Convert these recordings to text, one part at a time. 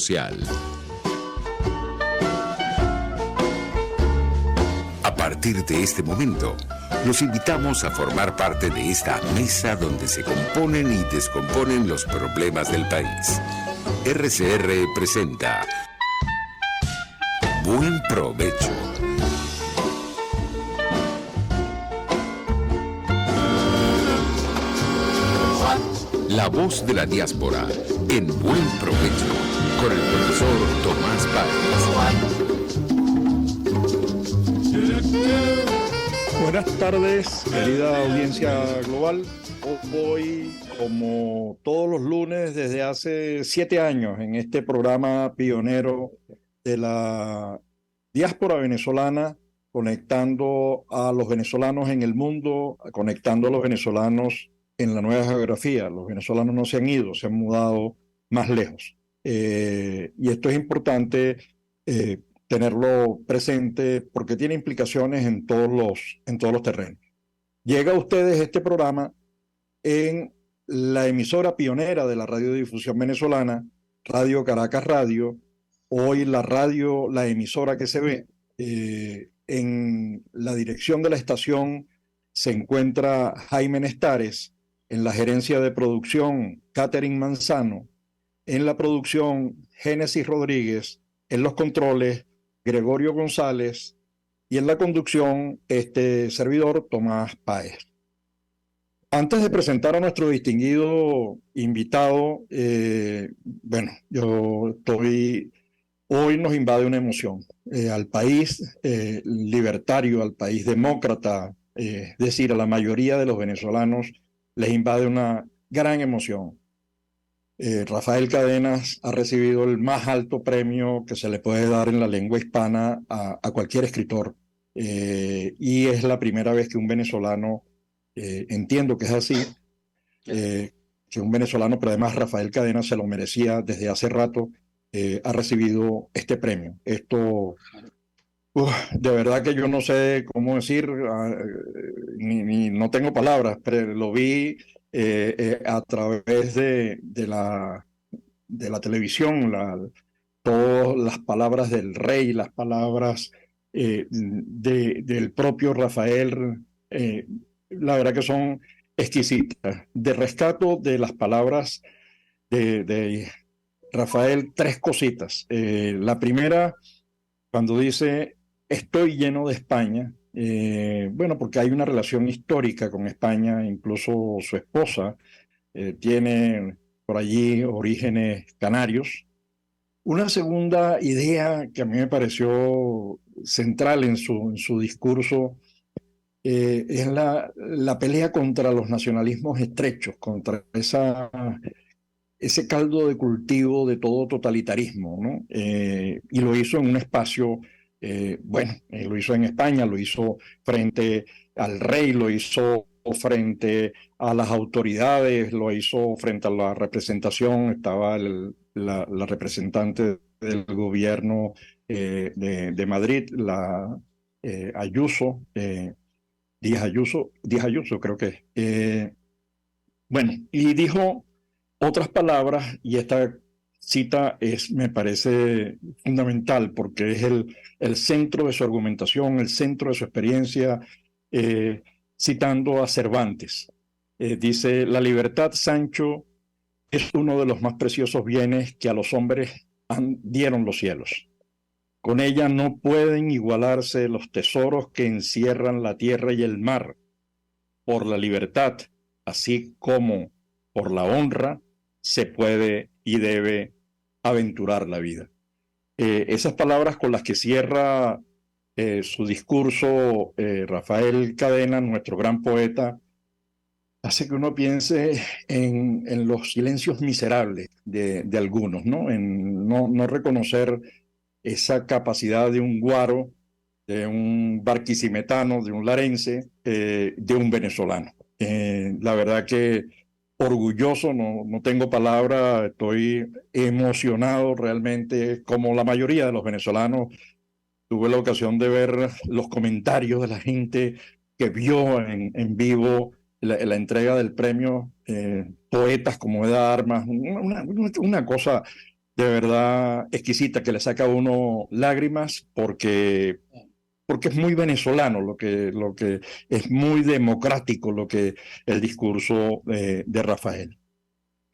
social. A partir de este momento, los invitamos a formar parte de esta mesa donde se componen y descomponen los problemas del país. RCR presenta Buen Provecho. La voz de la diáspora en Buen Provecho con el profesor Tomás Páez. Buenas tardes, querida audiencia global. Hoy, como todos los lunes desde hace 7 años, en este programa pionero de la diáspora venezolana, conectando a los venezolanos en el mundo, conectando a los venezolanos en la nueva geografía. Los venezolanos no se han ido, se han mudado más lejos. Y esto es importante tenerlo presente porque tiene implicaciones en todos los terrenos. Llega a ustedes este programa en la emisora pionera de la radiodifusión venezolana, Radio Caracas Radio, hoy la emisora que se ve. En la dirección de la estación se encuentra Jaime Nestares, en la gerencia de producción Catherine Manzano, en la producción Génesis Rodríguez, en los controles Gregorio González y en la conducción este servidor Tomás Páez. Antes de presentar a nuestro distinguido invitado, hoy nos invade una emoción. Al país libertario, al país demócrata, es decir, a la mayoría de los venezolanos les invade una gran emoción. Rafael Cadenas ha recibido el más alto premio que se le puede dar en la lengua hispana a cualquier escritor. Y es la primera vez que un venezolano, entiendo que es así, que un venezolano, pero además Rafael Cadenas se lo merecía desde hace rato, ha recibido este premio. Esto, de verdad que yo no sé cómo decir, no tengo palabras, pero lo vi a través de la televisión, todas las palabras del rey, las palabras del propio Rafael, la verdad que son exquisitas. De rescato de las palabras de Rafael, 3 cositas. La primera, cuando dice, estoy lleno de España, porque hay una relación histórica con España, incluso su esposa tiene por allí orígenes canarios. Una segunda idea que a mí me pareció central en su discurso es la pelea contra los nacionalismos estrechos, contra ese caldo de cultivo de todo totalitarismo, ¿no? Y lo hizo en un espacio, lo hizo en España, lo hizo frente al rey, lo hizo frente a las autoridades, lo hizo frente a la representación, estaba la representante del gobierno de Madrid, Ayuso, Díaz Ayuso creo que es. Y dijo otras palabras, y esta cita me parece fundamental porque es el centro de su argumentación, el centro de su experiencia, citando a Cervantes. Dice, la libertad, Sancho, es uno de los más preciosos bienes que a los hombres dieron los cielos. Con ella no pueden igualarse los tesoros que encierran la tierra y el mar. Por la libertad, así como por la honra, se puede y debe aventurar la vida. Esas palabras con las que cierra su discurso Rafael Cadenas, nuestro gran poeta, hace que uno piense en los silencios miserables de algunos, ¿no? En no reconocer esa capacidad de un guaro, de un barquisimetano, de un larense, de un venezolano. La verdad que orgulloso, no tengo palabra, estoy emocionado realmente, como la mayoría de los venezolanos. Tuve la ocasión de ver los comentarios de la gente que vio en vivo la entrega del premio, poetas como Eda Armas, una cosa de verdad exquisita que le saca a uno lágrimas porque es muy venezolano, lo que es muy democrático el discurso de Rafael.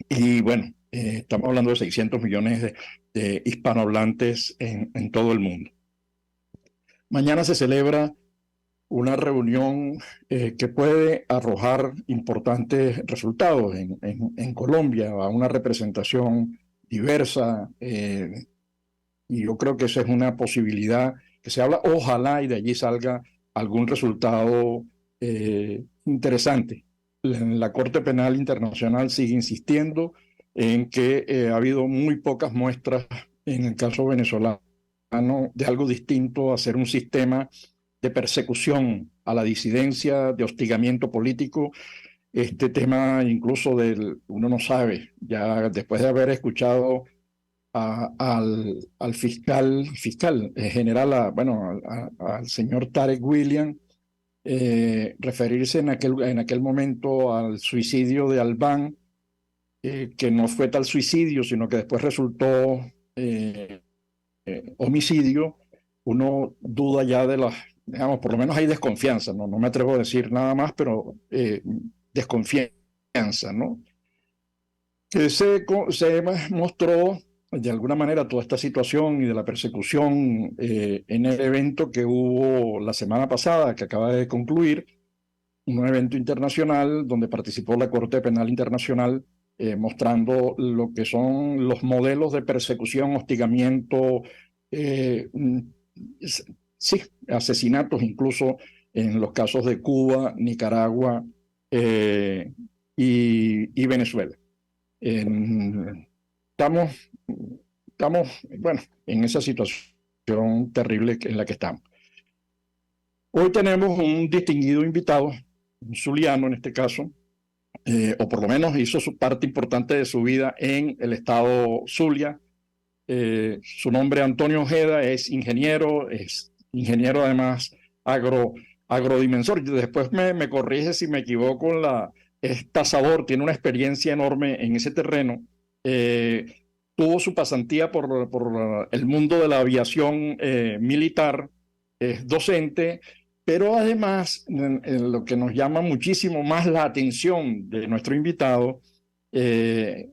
Y bueno, estamos hablando de 600 millones de hispanohablantes en todo el mundo. Mañana se celebra una reunión que puede arrojar importantes resultados en Colombia, a una representación diversa, y yo creo que esa es una posibilidad que se habla, ojalá y de allí salga algún resultado interesante. La Corte Penal Internacional sigue insistiendo en que ha habido muy pocas muestras en el caso venezolano de algo distinto a ser un sistema de persecución a la disidencia, de hostigamiento político. Este tema incluso uno no sabe, ya después de haber escuchado al fiscal general, al señor Tarek William, referirse en aquel momento al suicidio de Albán, que no fue tal suicidio, sino que después resultó homicidio. Uno duda ya digamos, por lo menos hay desconfianza, no me atrevo a decir nada más, pero desconfianza, ¿no? Que se mostró de alguna manera toda esta situación y de la persecución en el evento que hubo la semana pasada, que acaba de concluir, un evento internacional donde participó la Corte Penal Internacional, mostrando lo que son los modelos de persecución, hostigamiento, sí, asesinatos incluso en los casos de Cuba, Nicaragua y Venezuela. Estamos, bueno, en esa situación terrible en la que estamos. Hoy tenemos un distinguido invitado, un zuliano en este caso, o por lo menos hizo su parte importante de su vida en el estado Zulia. Su nombre Antonio Ojeda, es ingeniero además agrodimensor. Después me corrige si me equivoco, es tasador, tiene una experiencia enorme en ese terreno. Tuvo su pasantía por el mundo de la aviación militar, es docente, pero además en lo que nos llama muchísimo más la atención de nuestro invitado es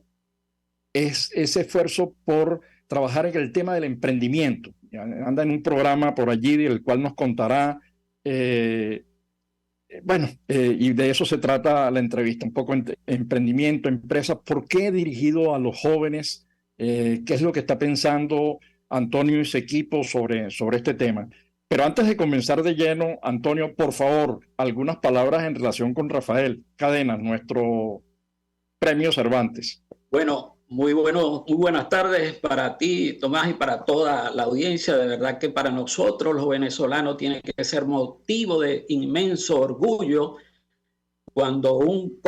ese esfuerzo por trabajar en el tema del emprendimiento. Anda en un programa por allí del cual nos contará. Y de eso se trata la entrevista, un poco emprendimiento, empresas, ¿por qué dirigido a los jóvenes? ¿Qué es lo que está pensando Antonio y su equipo sobre este tema? Pero antes de comenzar de lleno, Antonio, por favor, algunas palabras en relación con Rafael Cadena, nuestro premio Cervantes. Bueno, muy buenas tardes para ti, Tomás, y para toda la audiencia. De verdad que para nosotros los venezolanos tiene que ser motivo de inmenso orgullo cuando un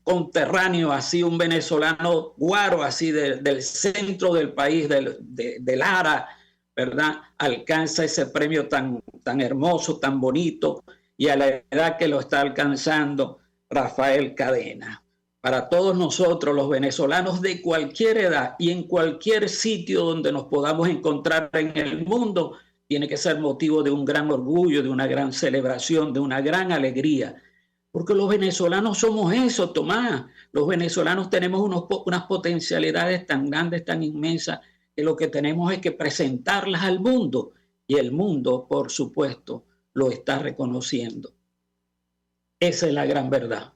conterráneo así, un venezolano guaro así del centro del país, de Lara, ¿verdad?, alcanza ese premio tan hermoso, tan bonito, y a la edad que lo está alcanzando Rafael Cadena. Para todos nosotros, los venezolanos de cualquier edad y en cualquier sitio donde nos podamos encontrar en el mundo, tiene que ser motivo de un gran orgullo, de una gran celebración, de una gran alegría. Porque los venezolanos somos eso, Tomás. Los venezolanos tenemos unas potencialidades tan grandes, tan inmensas, que lo que tenemos es que presentarlas al mundo. Y el mundo, por supuesto, lo está reconociendo. Esa es la gran verdad.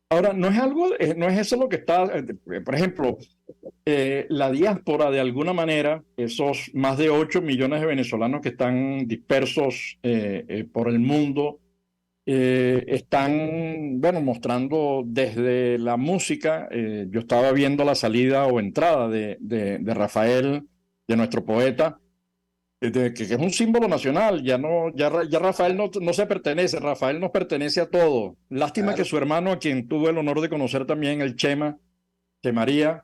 Ahora, no es eso lo que está, por ejemplo, la diáspora de alguna manera, esos más de 8 millones de venezolanos que están dispersos por el mundo, están, mostrando desde la música. Yo estaba viendo la salida o entrada de Rafael, de nuestro poeta, que es un símbolo nacional. Ya Rafael no se pertenece, Rafael nos pertenece a todos. Lástima que su hermano, a quien tuve el honor de conocer también, el Chema María,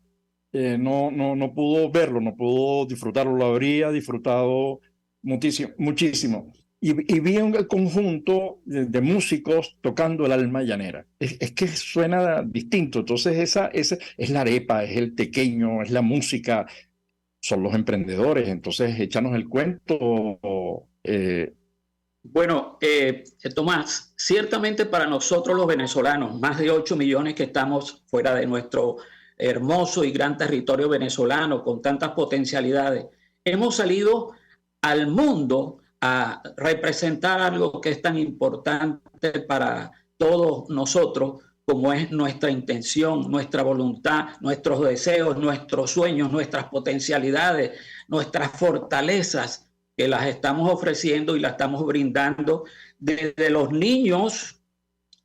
no pudo verlo, no pudo disfrutarlo, lo habría disfrutado muchísimo. Y vi el conjunto de músicos tocando el alma llanera. Es que suena distinto. Entonces esa es la arepa, es el tequeño, es la música son los emprendedores. Entonces, échanos el cuento. Bueno, Tomás, ciertamente para nosotros los venezolanos, más de 8 millones que estamos fuera de nuestro hermoso y gran territorio venezolano con tantas potencialidades, hemos salido al mundo a representar algo que es tan importante para todos nosotros como es nuestra intención, nuestra voluntad, nuestros deseos, nuestros sueños, nuestras potencialidades, nuestras fortalezas, que las estamos ofreciendo y las estamos brindando desde los niños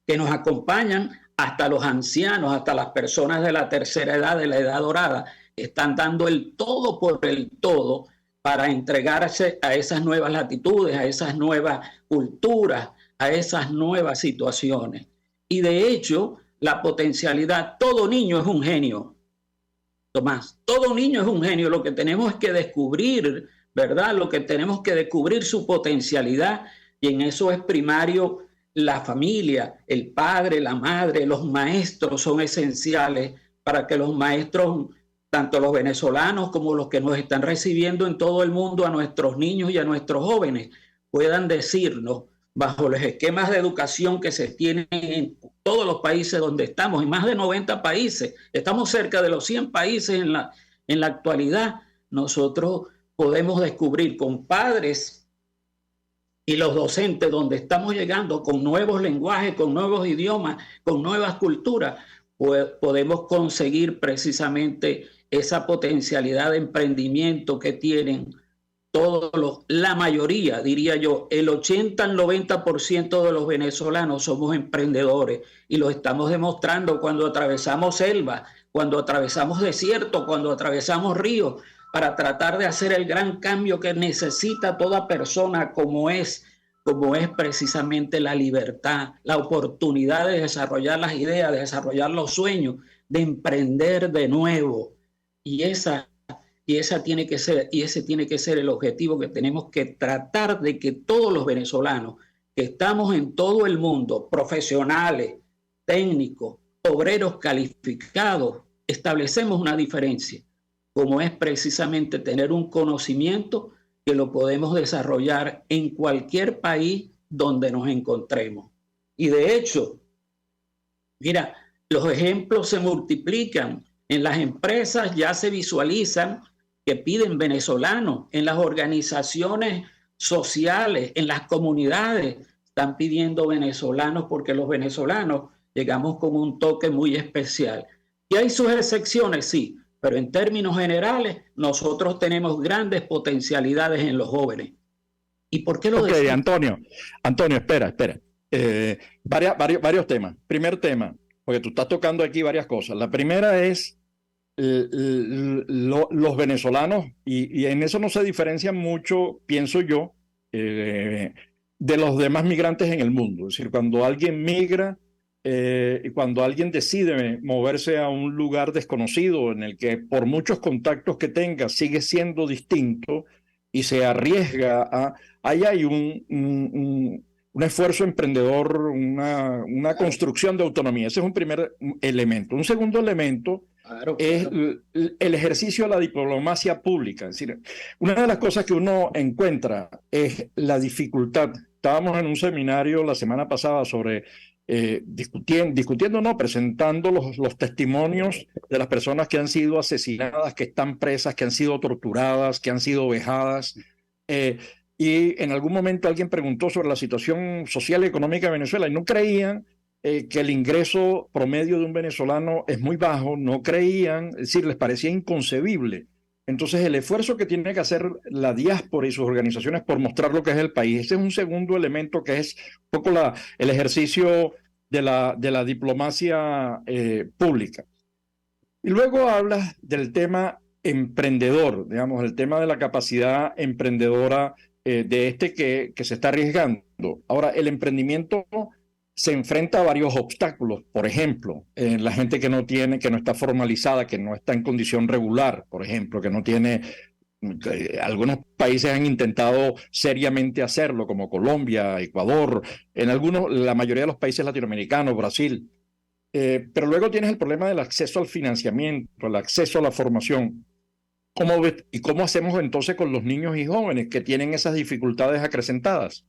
que nos acompañan hasta los ancianos, hasta las personas de la tercera edad, de la edad dorada, están dando el todo por el todo para entregarse a esas nuevas latitudes, a esas nuevas culturas, a esas nuevas situaciones. Y de hecho, la potencialidad, todo niño es un genio, Tomás, todo niño es un genio. Lo que tenemos es que descubrir, ¿verdad? Lo que tenemos que descubrir su potencialidad, y en eso es primario la familia, el padre, la madre, los maestros son esenciales para que los maestros, tanto los venezolanos como los que nos están recibiendo en todo el mundo, a nuestros niños y a nuestros jóvenes, puedan decirnos, bajo los esquemas de educación que se tienen en todos los países donde estamos, en más de 90 países, estamos cerca de los 100 países en la actualidad, nosotros podemos descubrir con padres y los docentes donde estamos llegando con nuevos lenguajes, con nuevos idiomas, con nuevas culturas, pues podemos conseguir precisamente esa potencialidad de emprendimiento que tienen la mayoría, diría yo, el 80 al 90% de los venezolanos somos emprendedores y lo estamos demostrando cuando atravesamos selva, cuando atravesamos desierto, cuando atravesamos ríos, para tratar de hacer el gran cambio que necesita toda persona, como es precisamente la libertad, la oportunidad de desarrollar las ideas, de desarrollar los sueños, de emprender de nuevo. Y ese tiene que ser el objetivo que tenemos que tratar de que todos los venezolanos que estamos en todo el mundo, profesionales, técnicos, obreros calificados, establecemos una diferencia, como es precisamente tener un conocimiento que lo podemos desarrollar en cualquier país donde nos encontremos. Y de hecho, mira, los ejemplos se multiplican. En las empresas ya se visualizan que piden venezolanos, en las organizaciones sociales, en las comunidades, están pidiendo venezolanos porque los venezolanos llegamos con un toque muy especial. Y hay sus excepciones, sí, pero en términos generales nosotros tenemos grandes potencialidades en los jóvenes. ¿Y por qué lo decimos? Antonio, espera. Varios temas. Primer tema, porque tú estás tocando aquí varias cosas. La primera es los venezolanos, y en eso no se diferencian mucho, pienso yo, de los demás migrantes en el mundo. Es decir, cuando alguien migra, y cuando alguien decide moverse a un lugar desconocido en el que por muchos contactos que tenga sigue siendo distinto y se arriesga ahí hay un esfuerzo emprendedor, una construcción de autonomía. Ese es un primer elemento. Un segundo elemento es el ejercicio de la diplomacia pública. Es decir, una de las cosas que uno encuentra es la dificultad. Estábamos en un seminario la semana pasada sobre presentando los testimonios de las personas que han sido asesinadas, que están presas, que han sido torturadas, que han sido vejadas. Y en algún momento alguien preguntó sobre la situación social y económica de Venezuela y no creían que el ingreso promedio de un venezolano es muy bajo, no creían, es decir, les parecía inconcebible. Entonces, el esfuerzo que tiene que hacer la diáspora y sus organizaciones por mostrar lo que es el país, ese es un segundo elemento que es un poco el ejercicio de la diplomacia pública. Y luego hablas del tema emprendedor, digamos, el tema de la capacidad emprendedora de que se está arriesgando. Ahora, el emprendimiento se enfrenta a varios obstáculos. Por ejemplo, la gente que no está formalizada, que no está en condición regular, por ejemplo, que no tiene... algunos países han intentado seriamente hacerlo, como Colombia, Ecuador, la mayoría de los países latinoamericanos, Brasil. Pero luego tienes el problema del acceso al financiamiento, el acceso a la formación. ¿Y cómo hacemos entonces con los niños y jóvenes que tienen esas dificultades acrecentadas?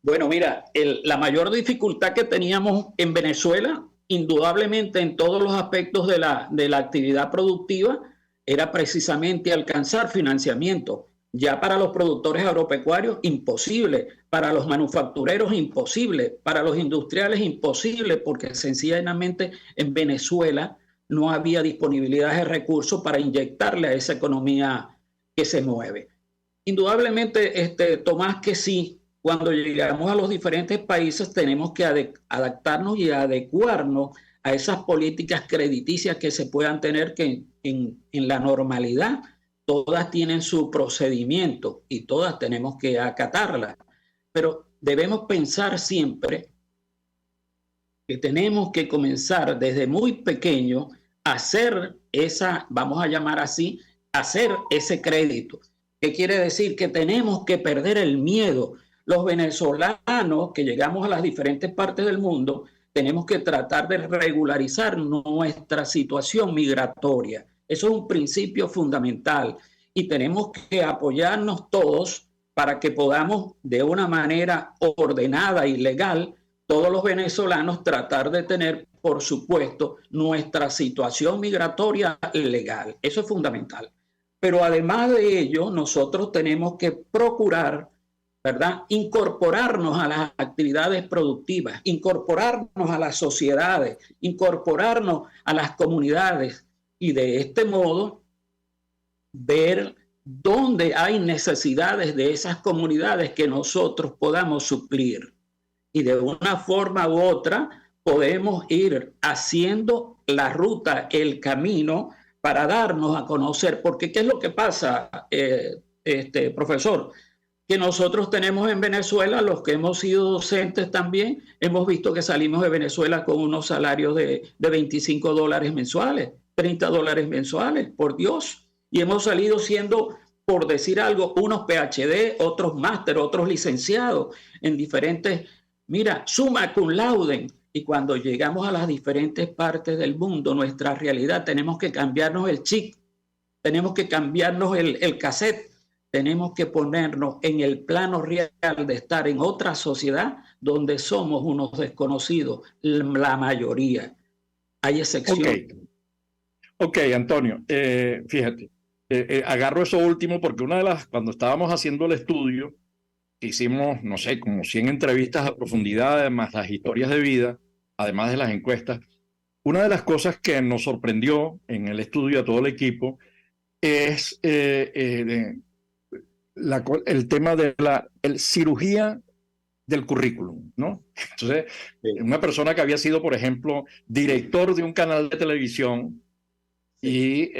Bueno, mira, la mayor dificultad que teníamos en Venezuela, indudablemente en todos los aspectos de la actividad productiva, era precisamente alcanzar financiamiento. Ya para los productores agropecuarios, imposible. Para los manufactureros, imposible. Para los industriales, imposible, porque sencillamente en Venezuela no había disponibilidad de recursos para inyectarle a esa economía que se mueve. Indudablemente, Tomás, que sí, cuando llegamos a los diferentes países tenemos que adaptarnos y adecuarnos a esas políticas crediticias que se puedan tener, que en la normalidad todas tienen su procedimiento y todas tenemos que acatarlas. Pero debemos pensar siempre que tenemos que comenzar desde muy pequeño a hacer esa, vamos a llamar así, hacer ese crédito. ¿Qué quiere decir? Que tenemos que perder el miedo. Los venezolanos que llegamos a las diferentes partes del mundo tenemos que tratar de regularizar nuestra situación migratoria. Eso es un principio fundamental y tenemos que apoyarnos todos para que podamos de una manera ordenada y legal, todos los venezolanos tratar de tener, por supuesto, nuestra situación migratoria legal. Eso es fundamental. Pero además de ello, nosotros tenemos que procurar, ¿verdad?, incorporarnos a las actividades productivas, incorporarnos a las sociedades, incorporarnos a las comunidades y de este modo ver dónde hay necesidades de esas comunidades que nosotros podamos suplir. Y de una forma u otra podemos ir haciendo la ruta, el camino para darnos a conocer. Porque ¿qué es lo que pasa, profesor? Que nosotros tenemos en Venezuela, los que hemos sido docentes también, hemos visto que salimos de Venezuela con unos salarios de $25 mensuales, $30 mensuales, por Dios. Y hemos salido siendo, por decir algo, unos PhD, otros máster, otros licenciados en diferentes, mira, summa cum laude. Y cuando llegamos a las diferentes partes del mundo, nuestra realidad, tenemos que cambiarnos el chip, tenemos que cambiarnos el cassette, tenemos que ponernos en el plano real de estar en otra sociedad donde somos unos desconocidos, la mayoría. Hay excepciones. Ok, Antonio, fíjate, agarro eso último porque cuando estábamos haciendo el estudio, hicimos, no sé, como 100 entrevistas a profundidad, además las historias de vida, además de las encuestas. Una de las cosas que nos sorprendió en el estudio a todo el equipo es el tema de la cirugía del currículum, ¿no? Entonces, una persona que había sido, por ejemplo, director de un canal de televisión y,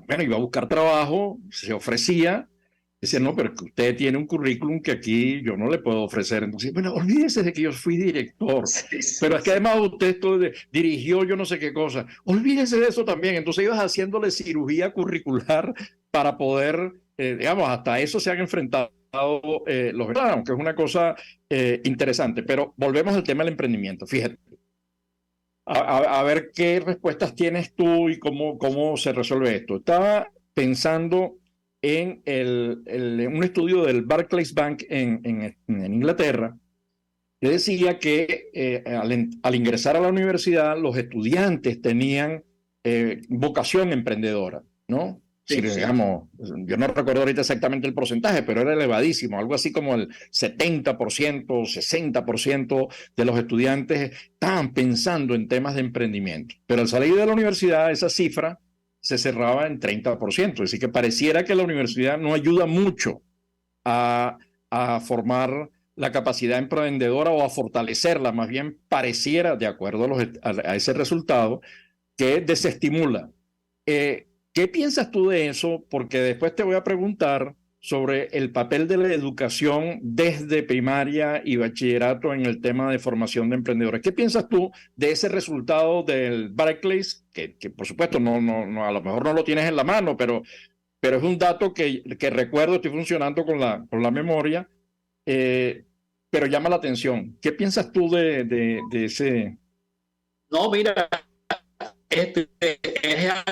bueno, iba a buscar trabajo, se ofrecía, decía, no, pero usted tiene un currículum que aquí yo no le puedo ofrecer. Entonces, bueno, olvídese de que yo fui director, pero es que además usted dirigió yo no sé qué cosa. Olvídese de eso también. Entonces ibas haciéndole cirugía curricular para poder, digamos, hasta eso se han enfrentado los venezolanos, que es una cosa interesante. Pero volvemos al tema del emprendimiento. Fíjate. A ver qué respuestas tienes tú y cómo se resuelve esto. Estaba pensando en un estudio del Barclays Bank en Inglaterra, que decía que al ingresar a la universidad los estudiantes tenían vocación emprendedora, ¿no? Sí, digamos, yo no recuerdo ahorita exactamente el porcentaje, pero era elevadísimo, algo así como el 70%, 60% de los estudiantes estaban pensando en temas de emprendimiento. Pero al salir de la universidad, esa cifra se cerraba en 30%. Es decir, que pareciera que la universidad no ayuda mucho a formar la capacidad emprendedora o a fortalecerla. Más bien pareciera, de acuerdo a ese resultado, que desestimula. ¿Qué piensas tú de eso? Porque después te voy a preguntar sobre el papel de la educación desde primaria y bachillerato en el tema de formación de emprendedores. ¿Qué piensas tú de ese resultado del Barclays? Que por supuesto no, a lo mejor no lo tienes en la mano, pero es un dato que recuerdo, estoy funcionando con la memoria, pero llama la atención. ¿Qué piensas tú de ese? No, mira, es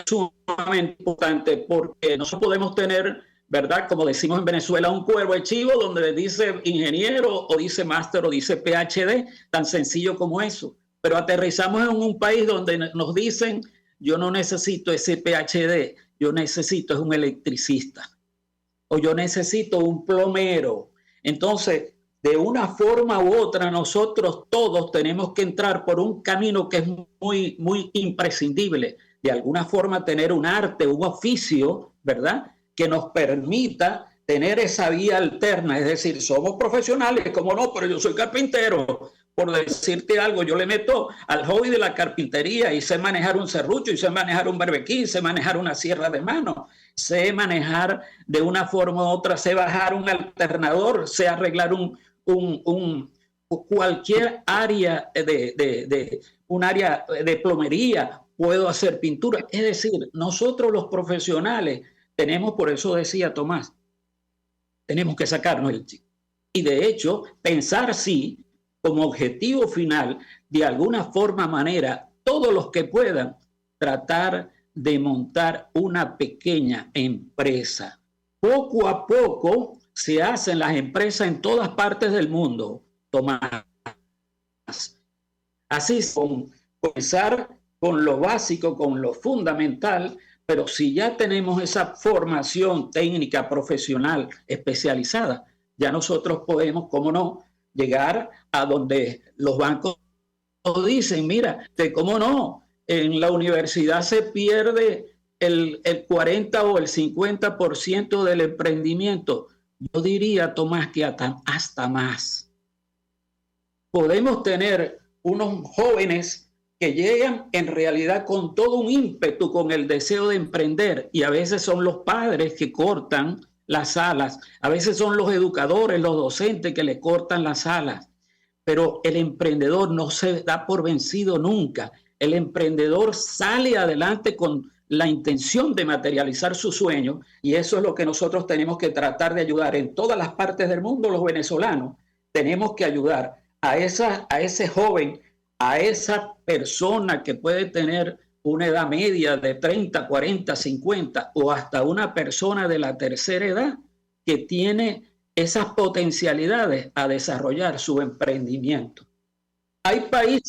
sumamente importante porque nosotros podemos tener, ¿verdad? Como decimos en Venezuela, un cuervo de chivo donde dice ingeniero o dice máster o dice PhD, tan sencillo como eso. Pero aterrizamos en un país donde nos dicen, yo no necesito ese PhD, yo necesito es un electricista o yo necesito un plomero. Entonces, de una forma u otra, nosotros todos tenemos que entrar por un camino que es muy, muy imprescindible. De alguna forma tener un arte, un oficio, ¿verdad?, que nos permita tener esa vía alterna. Es decir, somos profesionales, ¿cómo no? Pero yo soy carpintero. Por decirte algo, yo le meto al hobby de la carpintería y sé manejar un serrucho, y sé manejar un barbequín, sé manejar una sierra de mano, sé manejar de una forma u otra, sé bajar un alternador, sé arreglar cualquier área un área de plomería, puedo hacer pintura. Es decir, nosotros los profesionales tenemos, por eso decía Tomás, tenemos que sacarnos el chip. Y de hecho, pensar sí, como objetivo final, de alguna forma, manera, todos los que puedan, tratar de montar una pequeña empresa. Poco a poco se hacen las empresas en todas partes del mundo, Tomás. Así es, comenzar con lo básico, con lo fundamental, pero si ya tenemos esa formación técnica, profesional, especializada, ya nosotros podemos, cómo no, llegar a donde los bancos dicen, mira, cómo no, en la universidad se pierde el 40 o el 50% del emprendimiento. Yo diría, Tomás, que hasta más. Podemos tener unos jóvenes que llegan en realidad con todo un ímpetu, con el deseo de emprender, y a veces son los padres que cortan las alas, a veces son los educadores, los docentes que le cortan las alas, pero el emprendedor no se da por vencido nunca. El emprendedor sale adelante con la intención de materializar su sueño, y eso es lo que nosotros tenemos que tratar de ayudar en todas las partes del mundo. Los venezolanos tenemos que ayudar a ese joven, a esa persona que puede tener una edad media de 30, 40, 50 o hasta una persona de la tercera edad que tiene esas potencialidades a desarrollar su emprendimiento. Hay países...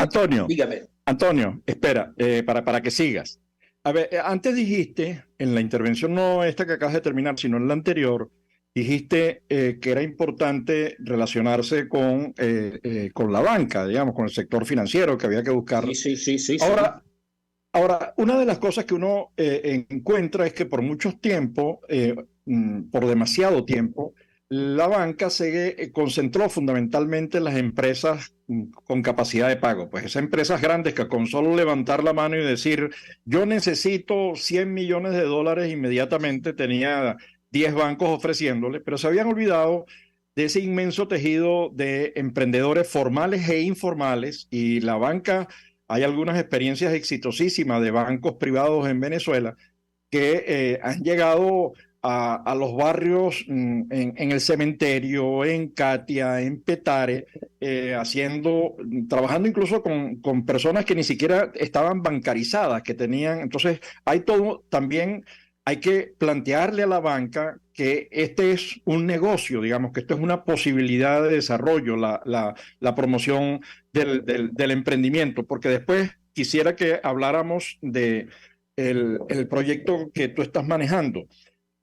Antonio, espera, para que sigas. A ver, antes dijiste, en la intervención no esta que acabas de terminar, sino en la anterior, dijiste que era importante relacionarse con la banca, digamos, con el sector financiero, que había que buscar. Sí. Ahora, una de las cosas que uno encuentra es que por mucho tiempo, por demasiado tiempo, la banca se concentró fundamentalmente en las empresas con capacidad de pago. Pues esas empresas grandes que con solo levantar la mano y decir, yo necesito 100 millones de dólares, inmediatamente tenía 10 bancos ofreciéndole, pero se habían olvidado de ese inmenso tejido de emprendedores formales e informales, y la banca, hay algunas experiencias exitosísimas de bancos privados en Venezuela que han llegado a los barrios en el Cementerio, en Catia, en Petare, trabajando incluso con personas que ni siquiera estaban bancarizadas, que tenían. Entonces, también hay que plantearle a la banca que este es un negocio, digamos, que esto es una posibilidad de desarrollo, la promoción del emprendimiento, porque después quisiera que habláramos de el proyecto que tú estás manejando.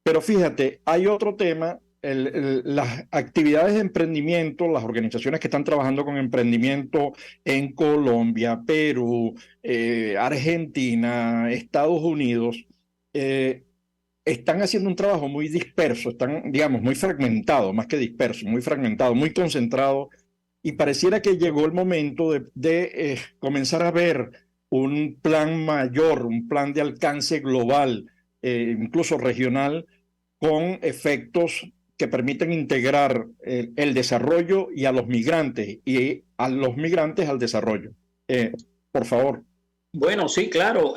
Pero fíjate, hay otro tema, las actividades de emprendimiento, las organizaciones que están trabajando con emprendimiento en Colombia, Perú, Argentina, Estados Unidos, están haciendo un trabajo muy disperso, están, digamos, muy fragmentado, más que disperso, muy fragmentado, muy concentrado, y pareciera que llegó el momento de comenzar a ver un plan mayor, un plan de alcance global, incluso regional, con efectos que permiten integrar el desarrollo y a los migrantes al desarrollo. Por favor. Bueno, sí, claro.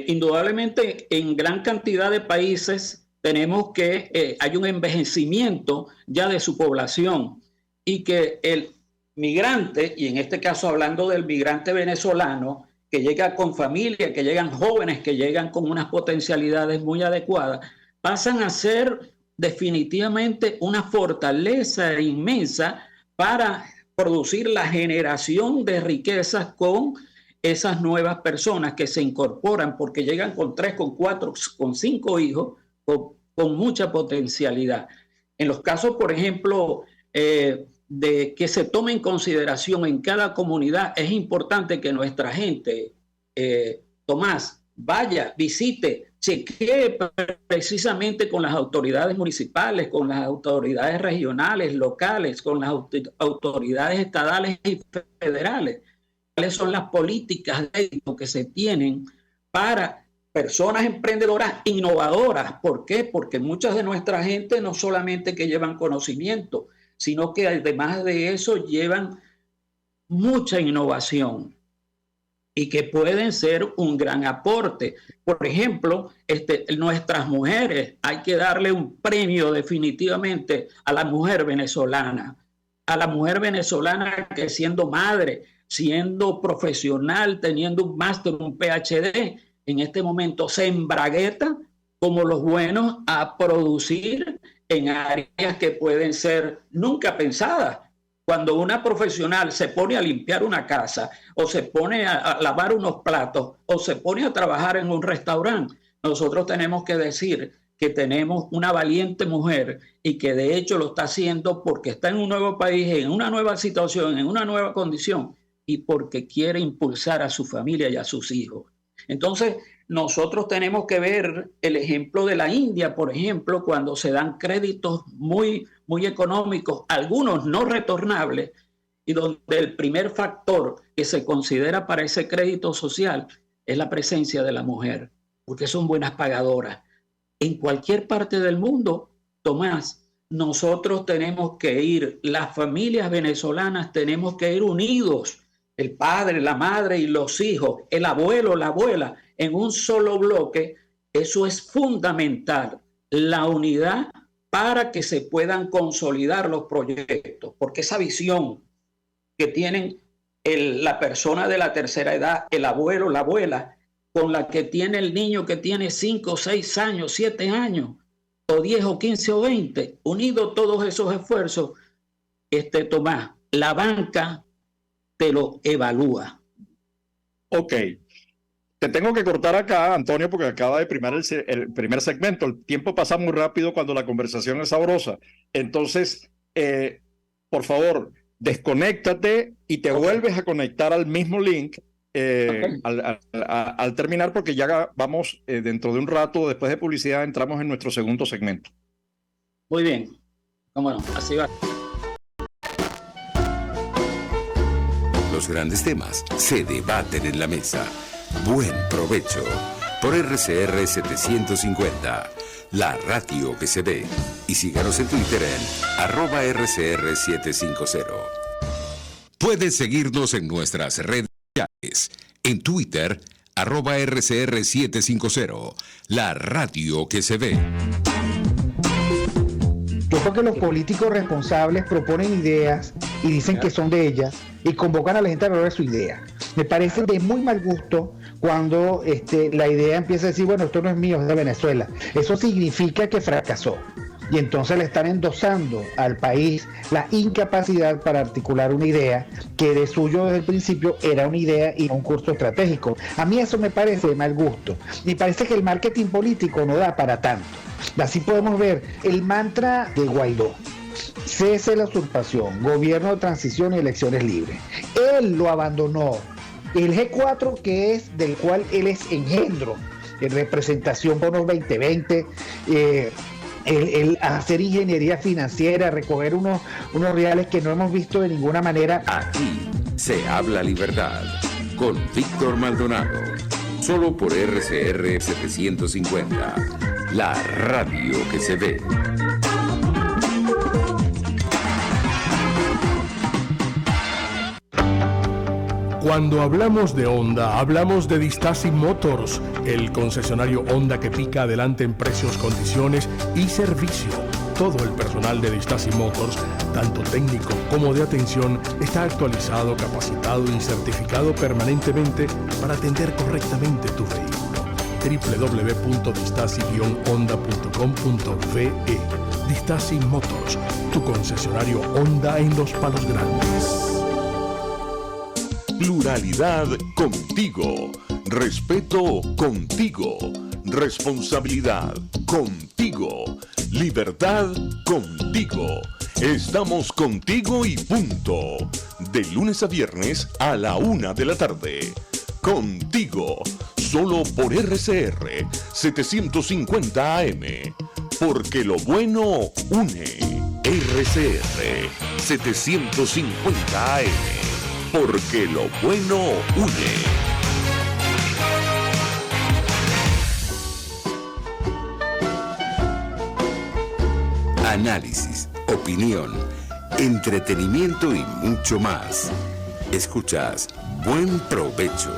Indudablemente en gran cantidad de países tenemos que hay un envejecimiento ya de su población, y que el migrante, y en este caso hablando del migrante venezolano, que llega con familia, que llegan jóvenes, que llegan con unas potencialidades muy adecuadas, pasan a ser definitivamente una fortaleza inmensa para producir la generación de riquezas con esas nuevas personas que se incorporan porque llegan con 3, con 4, con 5 hijos, con mucha potencialidad. En los casos, por ejemplo, de que se tome en consideración en cada comunidad, es importante que nuestra gente, Tomás, vaya, visite, chequee precisamente con las autoridades municipales, con las autoridades regionales, locales, con las autoridades estatales y federales, cuáles son las políticas de éxito que se tienen para personas emprendedoras innovadoras. ¿Por qué? Porque muchas de nuestra gente no solamente que llevan conocimiento, sino que además de eso llevan mucha innovación y que pueden ser un gran aporte. Por ejemplo, nuestras mujeres, hay que darle un premio definitivamente a la mujer venezolana que siendo madre, siendo profesional, teniendo un máster, un PhD, en este momento se embragueta como los buenos a producir en áreas que pueden ser nunca pensadas. Cuando una profesional se pone a limpiar una casa o se pone a lavar unos platos o se pone a trabajar en un restaurante, nosotros tenemos que decir que tenemos una valiente mujer y que de hecho lo está haciendo porque está en un nuevo país, en una nueva situación, en una nueva condición y porque quiere impulsar a su familia y a sus hijos. Entonces, nosotros tenemos que ver el ejemplo de la India, por ejemplo, cuando se dan créditos muy económicos, algunos no retornables, y donde el primer factor que se considera para ese crédito social es la presencia de la mujer, porque son buenas pagadoras. En cualquier parte del mundo, Tomás, nosotros tenemos que ir, las familias venezolanas tenemos que ir unidos, el padre, la madre y los hijos, el abuelo, la abuela, en un solo bloque. Eso es fundamental, la unidad para que se puedan consolidar los proyectos, porque esa visión que tienen la persona de la tercera edad, el abuelo, la abuela, con la que tiene el niño que tiene 5, 6 años, 7 años, o 10 o 15 o 20, unidos todos esos esfuerzos, Tomás, la banca te lo evalúa. Ok. Te tengo que cortar acá, Antonio, porque acaba de primar el primer segmento. El tiempo pasa muy rápido cuando la conversación es sabrosa. Entonces, por favor, desconéctate y te vuelves a conectar al mismo link al terminar, porque ya vamos dentro de un rato, después de publicidad, entramos en nuestro segundo segmento. Muy bien. Cómo no, así va. Los grandes temas se debaten en la mesa. Buen provecho por RCR 750, la radio que se ve. Y síganos en Twitter en @RCR 750. Puedes seguirnos en nuestras redes sociales. En Twitter, @RCR 750, la radio que se ve. Yo creo que los políticos responsables proponen ideas y dicen que son de ellas y convocan a la gente a hablar de su idea. Me parece de muy mal gusto cuando la idea empieza a decir, bueno, esto no es mío, es de Venezuela. Eso significa que fracasó. Y entonces le están endosando al país la incapacidad para articular una idea que de suyo desde el principio era una idea y no un curso estratégico. A mí eso me parece de mal gusto. Y parece que el marketing político no da para tanto. Así podemos ver el mantra de Guaidó: cese la usurpación, gobierno de transición y elecciones libres. Él lo abandonó. El G4, que es del cual él es engendro, en representación por los 2020, el hacer ingeniería financiera, recoger unos reales que no hemos visto de ninguna manera. Aquí se habla libertad con Víctor Maldonado, solo por RCR 750, la radio que se ve. Cuando hablamos de Honda, hablamos de Distasi Motors, el concesionario Honda que pica adelante en precios, condiciones y servicio. Todo el personal de Distasi Motors tanto técnico como de atención, está actualizado, capacitado y certificado permanentemente para atender correctamente tu vehículo. www.distasi-honda.com.ve. Distasi Motors, tu concesionario Honda en Los Palos Grandes. Pluralidad contigo. Respeto contigo. Responsabilidad contigo. Libertad contigo. Estamos contigo y punto. De lunes a viernes a la 1 de la tarde. Contigo. Solo por RCR 750 AM. Porque lo bueno une. RCR 750 AM. Porque lo bueno une. Análisis, opinión, entretenimiento y mucho más. Escuchas Buen Provecho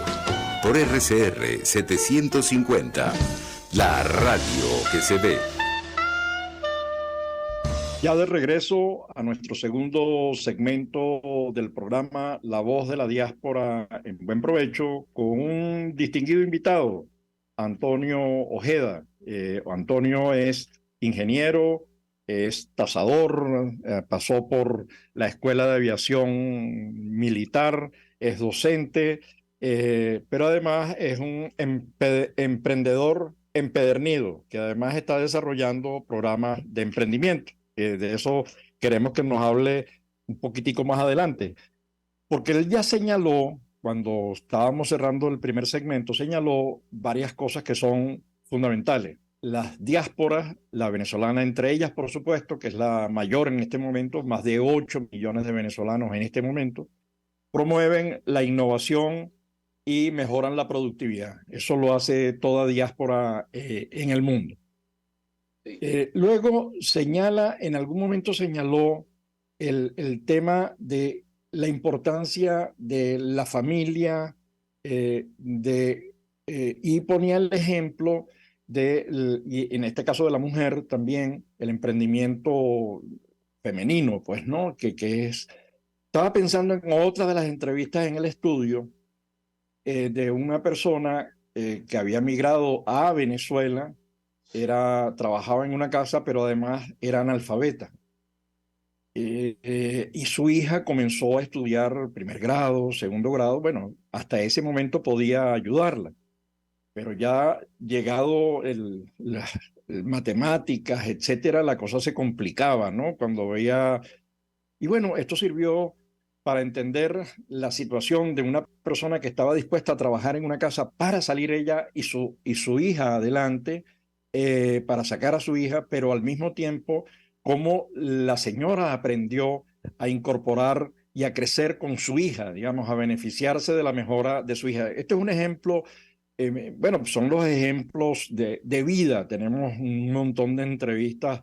por RCR 750, la radio que se ve. Ya de regreso a nuestro segundo segmento del programa La Voz de la Diáspora en Buen Provecho, con un distinguido invitado, Antonio Ojeda. Antonio es ingeniero, es tasador, pasó por la Escuela de Aviación Militar, es docente, pero además es un emprendedor empedernido, que además está desarrollando programas de emprendimiento. De eso queremos que nos hable un poquitico más adelante, porque él ya señaló, cuando estábamos cerrando el primer segmento, señaló varias cosas que son fundamentales. Las diásporas, la venezolana entre ellas, por supuesto, que es la mayor en este momento, más de 8 millones de venezolanos en este momento, promueven la innovación y mejoran la productividad. Eso lo hace toda diáspora en el mundo. Luego señala, en algún momento señaló el tema de la importancia de la familia y ponía el ejemplo y en este caso de la mujer también, el emprendimiento femenino, pues, ¿no? Que es, estaba pensando en otra de las entrevistas en el estudio de una persona que había migrado a Venezuela, trabajaba en una casa, pero además era analfabeta. Y su hija comenzó a estudiar primer grado, segundo grado. Bueno, hasta ese momento podía ayudarla, pero ya llegado las matemáticas, etcétera, la cosa se complicaba, ¿no? Cuando veía... Y bueno, esto sirvió para entender la situación de una persona que estaba dispuesta a trabajar en una casa para salir ella y su hija adelante, para sacar a su hija, pero al mismo tiempo cómo la señora aprendió a incorporar y a crecer con su hija, digamos, a beneficiarse de la mejora de su hija. Este es un ejemplo, bueno, son los ejemplos de vida. Tenemos un montón de entrevistas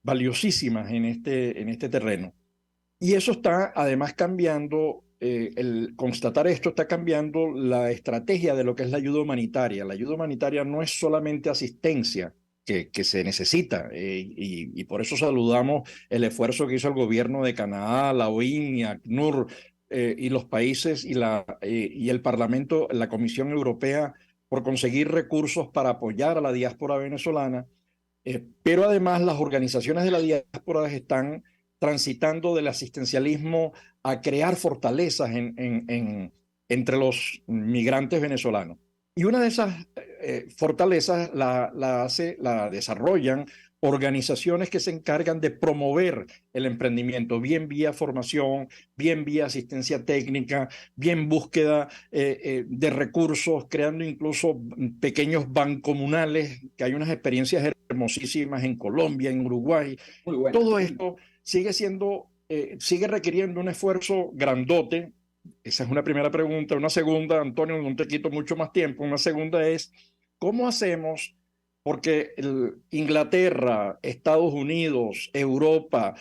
valiosísimas en este terreno. Y eso está además cambiando, el constatar esto está cambiando la estrategia de lo que es la ayuda humanitaria. La ayuda humanitaria no es solamente asistencia que se necesita, y por eso saludamos el esfuerzo que hizo el gobierno de Canadá, la OIM y ACNUR, y los países y el Parlamento, la Comisión Europea, por conseguir recursos para apoyar a la diáspora venezolana. Pero además las organizaciones de la diáspora están transitando del asistencialismo a crear fortalezas entre los migrantes venezolanos. Y una de esas fortalezas la desarrollan organizaciones que se encargan de promover el emprendimiento, bien vía formación, bien vía asistencia técnica, bien búsqueda de recursos, creando incluso pequeños bancomunales, que hay unas experiencias hermosísimas en Colombia, en Uruguay. Muy bueno. Todo esto sigue requiriendo un esfuerzo grandote. Esa es una primera pregunta. Una segunda, Antonio, no te quito mucho más tiempo. Una segunda es, ¿cómo hacemos? Porque Inglaterra, Estados Unidos, Europa,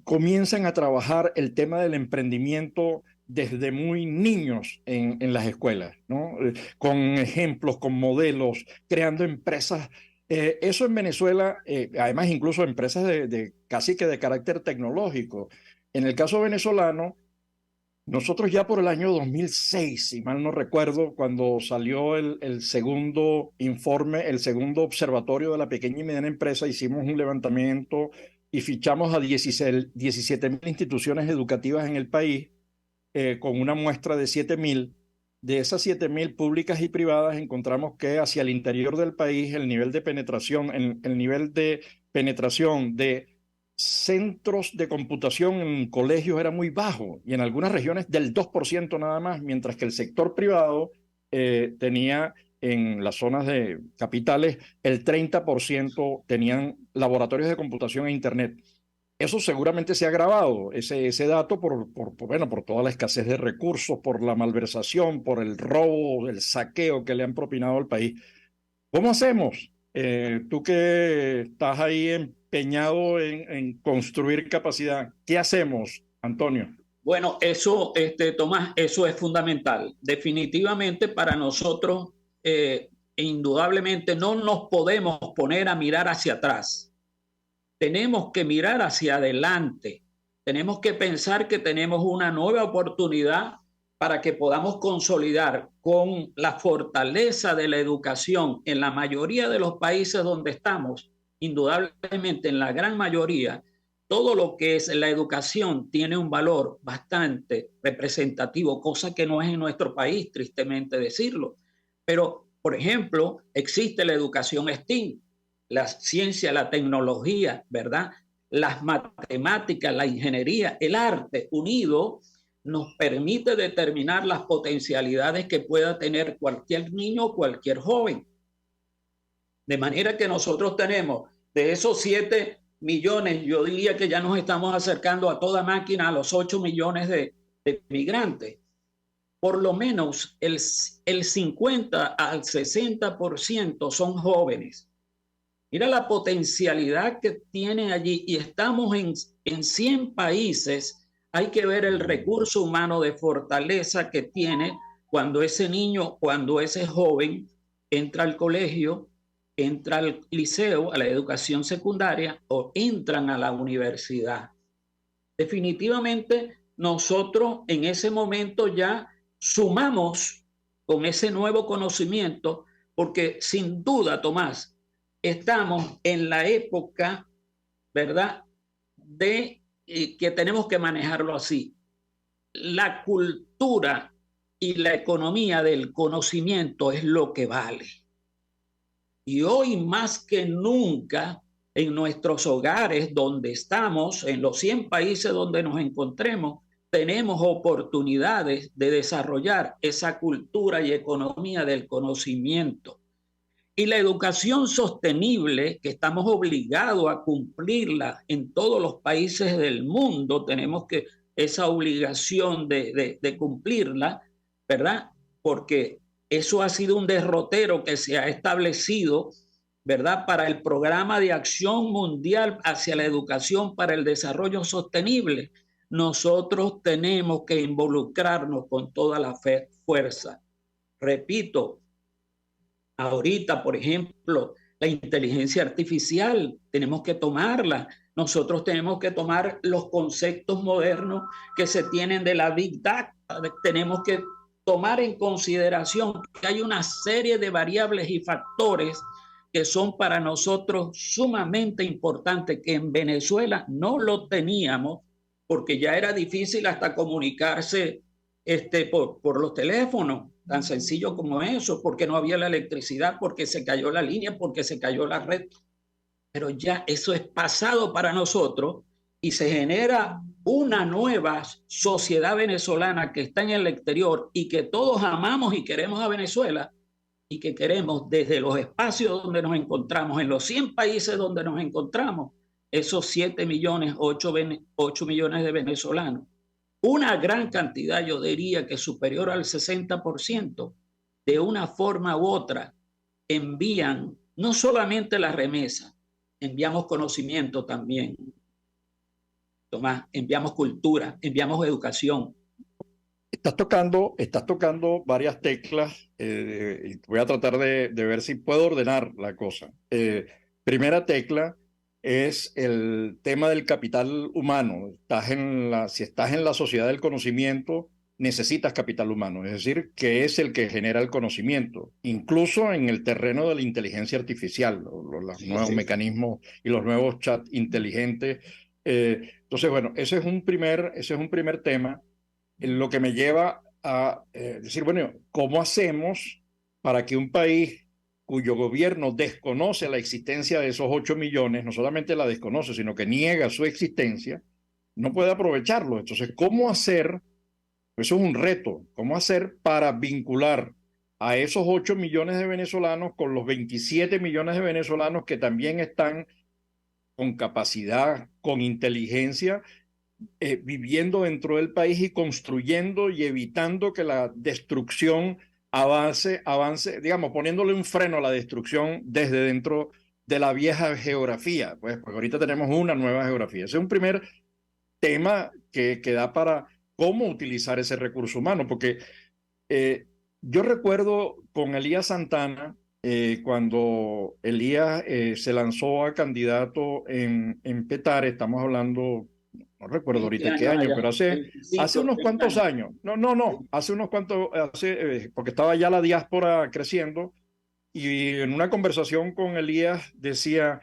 comienzan a trabajar el tema del emprendimiento desde muy niños en las escuelas, ¿no? Con ejemplos, con modelos, creando empresas Eso en Venezuela, además incluso empresas casi que de carácter tecnológico. En el caso venezolano, nosotros ya por el año 2006, si mal no recuerdo, cuando salió el segundo informe, el segundo observatorio de la pequeña y mediana empresa, hicimos un levantamiento y fichamos a 17.000 instituciones educativas en el país, con una muestra de 7.000. De esas 7.000 públicas y privadas, encontramos que hacia el interior del país el nivel de penetración, de centros de computación en colegios era muy bajo, y en algunas regiones del 2% nada más, mientras que el sector privado tenía en las zonas de capitales el 30% tenían laboratorios de computación e internet. Eso seguramente se ha agravado, ese dato, por toda la escasez de recursos, por la malversación, por el robo, el saqueo que le han propinado al país. ¿Cómo hacemos? Tú que estás ahí empeñado en construir capacidad, ¿qué hacemos, Antonio? Bueno, eso, Tomás, eso es fundamental. Definitivamente para nosotros, indudablemente no nos podemos poner a mirar hacia atrás. Tenemos que mirar hacia adelante. Tenemos que pensar que tenemos una nueva oportunidad para que podamos consolidar con la fortaleza de la educación en la mayoría de los países donde estamos, indudablemente en la gran mayoría, todo lo que es la educación tiene un valor bastante representativo, cosa que no es en nuestro país, tristemente decirlo. Pero, por ejemplo, existe la educación STEAM, la ciencia, la tecnología, ¿verdad? Las matemáticas, la ingeniería, el arte unido nos permite determinar las potencialidades que pueda tener cualquier niño o cualquier joven. De manera que nosotros tenemos de esos 7 millones, yo diría que ya nos estamos acercando a toda máquina a los 8 millones de migrantes. Por lo menos el 50 al 60% son jóvenes. Mira la potencialidad que tiene allí, y estamos en 100 países. Hay que ver el recurso humano de fortaleza que tiene cuando ese niño, cuando ese joven entra al colegio, entra al liceo, a la educación secundaria, o entran a la universidad. Definitivamente nosotros en ese momento ya sumamos con ese nuevo conocimiento, porque sin duda, Tomás, estamos en la época, ¿verdad?, de que tenemos que manejarlo así. La cultura y la economía del conocimiento es lo que vale. Y hoy más que nunca, en nuestros hogares donde estamos, en los 100 países donde nos encontremos, tenemos oportunidades de desarrollar esa cultura y economía del conocimiento. Y la educación sostenible, que estamos obligados a cumplirla en todos los países del mundo, tenemos que esa obligación de cumplirla, ¿verdad? Porque eso ha sido un derrotero que se ha establecido, ¿verdad?, para el Programa de Acción Mundial hacia la Educación para el Desarrollo Sostenible. Nosotros tenemos que involucrarnos con toda la fuerza. Repito, ahorita, por ejemplo, la inteligencia artificial, tenemos que tomarla. Nosotros tenemos que tomar los conceptos modernos que se tienen de la Big Data. Tenemos que tomar en consideración que hay una serie de variables y factores que son para nosotros sumamente importantes, que en Venezuela no lo teníamos, porque ya era difícil hasta comunicarse por los teléfonos, tan sencillo como eso, porque no había la electricidad, porque se cayó la línea, porque se cayó la red. Pero ya eso es pasado para nosotros y se genera una nueva sociedad venezolana que está en el exterior y que todos amamos y queremos a Venezuela, y que queremos desde los espacios donde nos encontramos, en los 100 países donde nos encontramos, esos 7 millones, 8 millones de venezolanos. Una gran cantidad, yo diría que superior al 60%, de una forma u otra, envían no solamente la remesa, enviamos conocimiento también, Tomás, enviamos cultura, enviamos educación. estás tocando varias teclas. Y voy a tratar de ver si puedo ordenar la cosa. Primera tecla es el tema del capital humano. Si estás en la sociedad del conocimiento, necesitas capital humano, es decir, que es el que genera el conocimiento, incluso en el terreno de la inteligencia artificial, los nuevos mecanismos y los nuevos chats inteligentes. Entonces, bueno, ese es un primer tema, lo que me lleva a decir, bueno, ¿cómo hacemos para que un país cuyo gobierno desconoce la existencia de esos 8 millones, no solamente la desconoce, sino que niega su existencia, no puede aprovecharlo? Entonces, ¿cómo hacer? Eso es un reto. ¿Cómo hacer para vincular a esos 8 millones de venezolanos con los 27 millones de venezolanos que también están con capacidad, con inteligencia, viviendo dentro del país y construyendo y evitando que la destrucción avance, digamos, poniéndole un freno a la destrucción desde dentro de la vieja geografía? Pues porque ahorita tenemos una nueva geografía. Ese es un primer tema que da para cómo utilizar ese recurso humano, porque yo recuerdo con Elías Santana, cuando Elías se lanzó a candidato en Petare, estamos hablando, no recuerdo ahorita qué año, pero hace unos cuantos años, hace unos cuantos, porque estaba ya la diáspora creciendo, y en una conversación con Elías decía,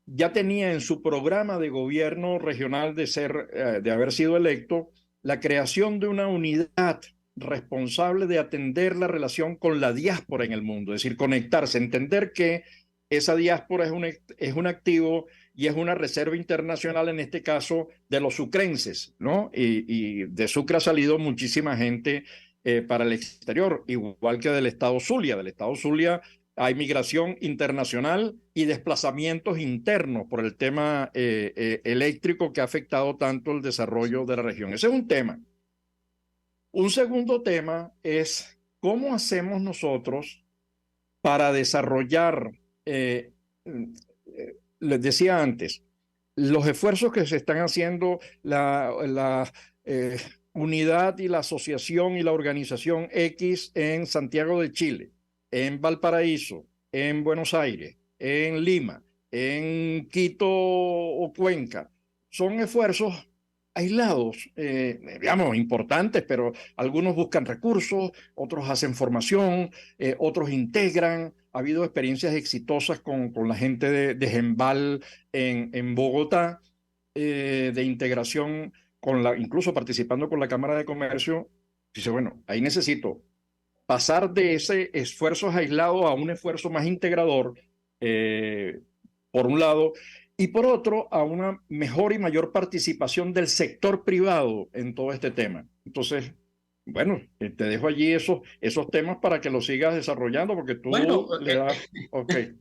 ya tenía en su programa de gobierno regional de haber sido electo, la creación de una unidad responsable de atender la relación con la diáspora en el mundo, es decir, conectarse, entender que esa diáspora es un activo y es una reserva internacional, en este caso, de los sucrenses, ¿no? Y de Sucre ha salido muchísima gente para el exterior, igual que del estado Zulia. Del estado Zulia hay migración internacional y desplazamientos internos por el tema eléctrico que ha afectado tanto el desarrollo de la región. Ese es un tema. Un segundo tema es cómo hacemos nosotros para desarrollar, les decía antes, los esfuerzos que se están haciendo, la unidad y la asociación y la organización X en Santiago de Chile, en Valparaíso, en Buenos Aires, en Lima, en Quito o Cuenca. Son esfuerzos aislados, digamos, importantes, pero algunos buscan recursos, otros hacen formación, otros integran. Ha habido experiencias exitosas con la gente de Gembal en Bogotá, de integración, incluso participando con la Cámara de Comercio. Dice, bueno, ahí necesito pasar de ese esfuerzo aislado a un esfuerzo más integrador, por un lado, y por otro, a una mejor y mayor participación del sector privado en todo este tema. Entonces, bueno, te dejo allí esos temas para que los sigas desarrollando, porque tú le das... Okay.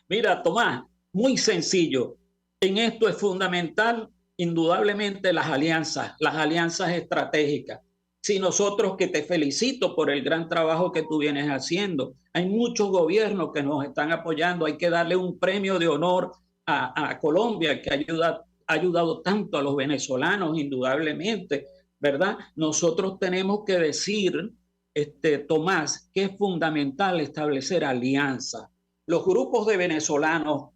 Mira, Tomás, muy sencillo. En esto es fundamental, indudablemente, las alianzas estratégicas. Si nosotros, que te felicito por el gran trabajo que tú vienes haciendo, hay muchos gobiernos que nos están apoyando, hay que darle un premio de honor a Colombia, que ha ayudado tanto a los venezolanos, indudablemente, ¿verdad? Nosotros tenemos que decir, Tomás, que es fundamental establecer alianzas. Los grupos de venezolanos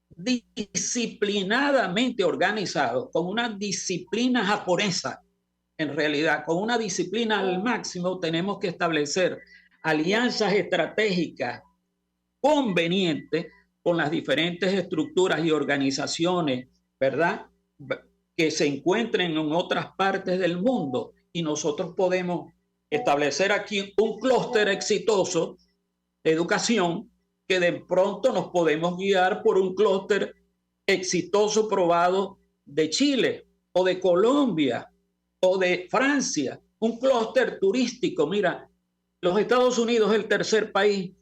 disciplinadamente organizados, con una disciplina japonesa, en realidad, con una disciplina al máximo, tenemos que establecer alianzas estratégicas convenientes con las diferentes estructuras y organizaciones, ¿verdad?, que se encuentren en otras partes del mundo, y nosotros podemos establecer aquí un clúster exitoso de educación, que de pronto nos podemos guiar por un clúster exitoso probado de Chile o de Colombia o de Francia, un clúster turístico. Mira, los Estados Unidos es el tercer país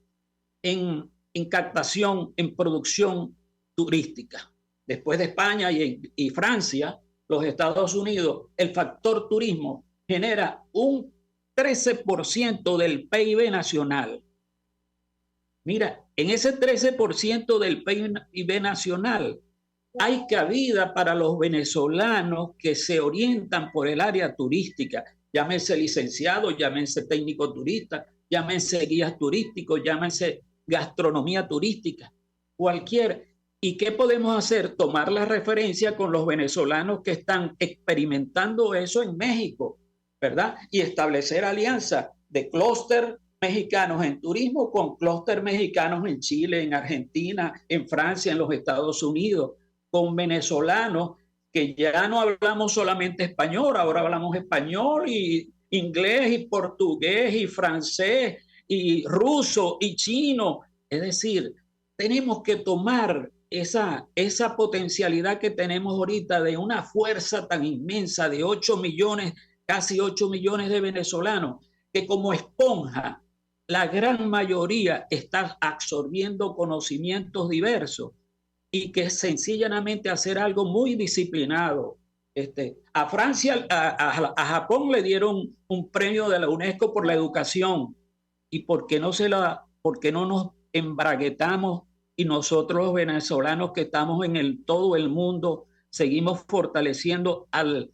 en captación, en producción turística. Después de España y Francia, los Estados Unidos, el factor turismo genera un 13% del PIB nacional. Mira, en ese 13% del PIB nacional hay cabida para los venezolanos que se orientan por el área turística. llámense licenciados, llámense técnico turista, llámense guías turísticos, llámense gastronomía turística, cualquier. ¿Y qué podemos hacer? Tomar la referencia con los venezolanos que están experimentando eso en México, ¿verdad? Y establecer alianzas de clúster mexicanos en turismo con clúster mexicanos en Chile, en Argentina, en Francia, en los Estados Unidos, con venezolanos que ya no hablamos solamente español, ahora hablamos español y inglés y portugués y francés y ruso y chino. Es decir, tenemos que tomar esa potencialidad que tenemos ahorita de una fuerza tan inmensa de 8 millones, casi 8 millones de venezolanos, que como esponja, la gran mayoría está absorbiendo conocimientos diversos y que sencillamente hacer algo muy disciplinado. A Francia, a Japón le dieron un premio de la UNESCO por la educación. ¿Y por qué no nos embraguetamos y nosotros los venezolanos que estamos en todo el mundo seguimos fortaleciendo al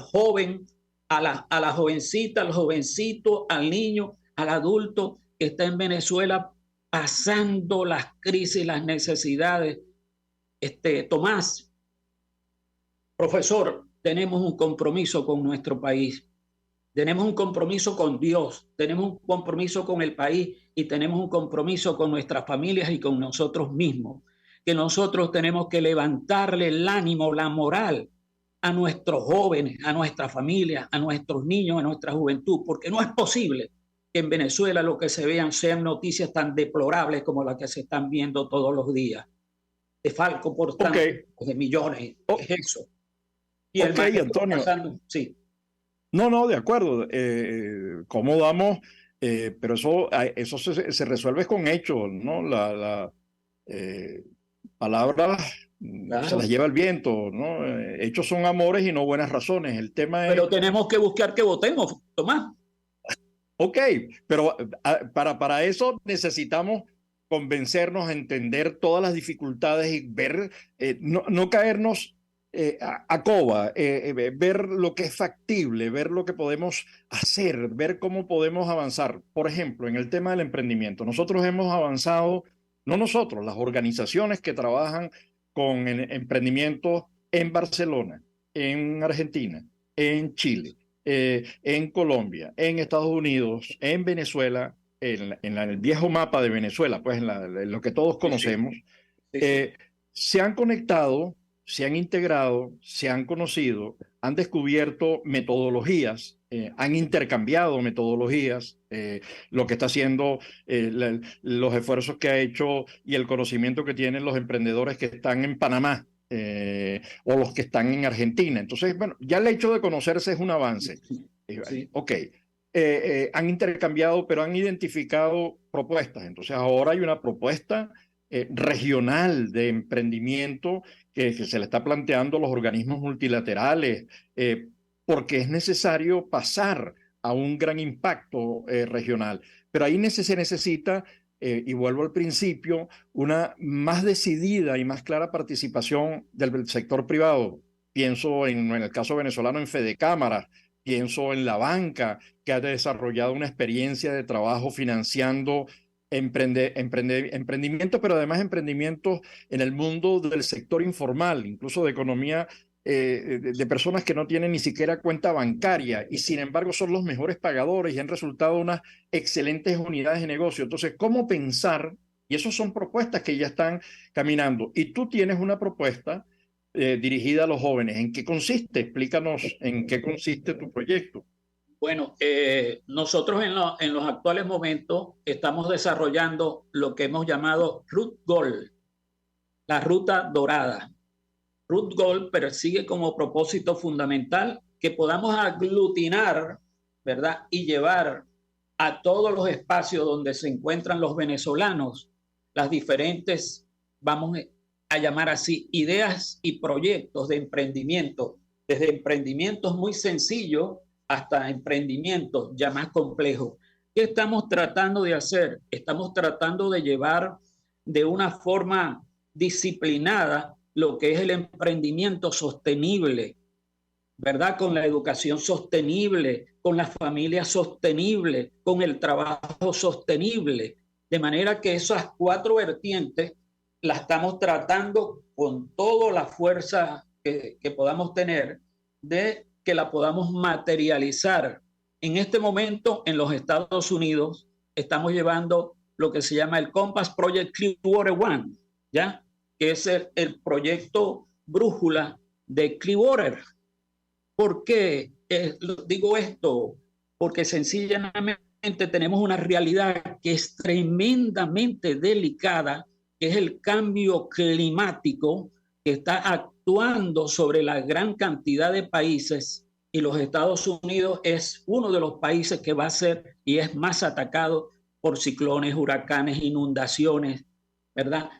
joven, a la jovencita, al jovencito, al niño, al adulto que está en Venezuela pasando las crisis, las necesidades? Tomás, profesor, tenemos un compromiso con nuestro país, tenemos un compromiso con Dios, tenemos un compromiso con el país y tenemos un compromiso con nuestras familias y con nosotros mismos, que nosotros tenemos que levantarle el ánimo, la moral a nuestros jóvenes, a nuestras familias, a nuestros niños, a nuestra juventud, porque no es posible que en Venezuela lo que se vean sean noticias tan deplorables como las que se están viendo todos los días. De Falco por tantos de millones, es eso. Y Antonio. Sí. No, de acuerdo. ¿Cómo damos? Pero eso se resuelve con hechos, ¿no? Palabras claro, se las lleva el viento, ¿no? Hechos son amores y no buenas razones. El tema es... Pero tenemos que buscar que votemos, Tomás. Ok, pero para eso necesitamos convencernos, entender todas las dificultades y ver, no caernos a coba, ver lo que es factible, ver lo que podemos hacer, ver cómo podemos avanzar. Por ejemplo, en el tema del emprendimiento, nosotros hemos avanzado, no nosotros, las organizaciones que trabajan con emprendimiento en Barcelona, en Argentina, en Chile, en Colombia, en Estados Unidos, en Venezuela, en el viejo mapa de Venezuela, pues en lo que todos conocemos, se han conectado, se han integrado, se han conocido, han descubierto metodologías, han intercambiado metodologías, lo que está haciendo, los esfuerzos que ha hecho y el conocimiento que tienen los emprendedores que están en Panamá o los que están en Argentina. Entonces, bueno, ya el hecho de conocerse es un avance. Ok. Han intercambiado, pero han identificado propuestas. Entonces ahora hay una propuesta regional de emprendimiento que se le está planteando a los organismos multilaterales, porque es necesario pasar a un gran impacto regional. Pero ahí se necesita, y vuelvo al principio, una más decidida y más clara participación del sector privado. Pienso en el caso venezolano en Fedecámaras, pienso en la banca, que ha desarrollado una experiencia de trabajo financiando emprendimiento, pero además emprendimientos en el mundo del sector informal, incluso de economía, de personas que no tienen ni siquiera cuenta bancaria y sin embargo son los mejores pagadores y han resultado unas excelentes unidades de negocio. Entonces, ¿cómo pensar? Y esas son propuestas que ya están caminando. Y tú tienes una propuesta dirigida a los jóvenes. ¿En qué consiste? Explícanos en qué consiste tu proyecto. Bueno, nosotros en los actuales momentos estamos desarrollando lo que hemos llamado Root Gold, la ruta dorada. Root Gold persigue como propósito fundamental que podamos aglutinar, ¿verdad? Y llevar a todos los espacios donde se encuentran los venezolanos las diferentes, vamos a llamar así, ideas y proyectos de emprendimiento, desde emprendimientos muy sencillos hasta emprendimientos ya más complejos. ¿Qué estamos tratando de hacer? Estamos tratando de llevar de una forma disciplinada lo que es el emprendimiento sostenible, ¿verdad? Con la educación sostenible, con la familia sostenible, con el trabajo sostenible. De manera que esas 4 vertientes las estamos tratando con toda la fuerza que podamos tener, de que la podamos materializar. En este momento, en los Estados Unidos, estamos llevando lo que se llama el Compass Project Clearwater One, ¿ya? Que es el proyecto brújula de Clearwater. ¿Por qué digo esto? Porque sencillamente tenemos una realidad que es tremendamente delicada, que es el cambio climático que está actuando sobre la gran cantidad de países, y los Estados Unidos es uno de los países que va a ser y es más atacado por ciclones, huracanes, inundaciones, ¿verdad?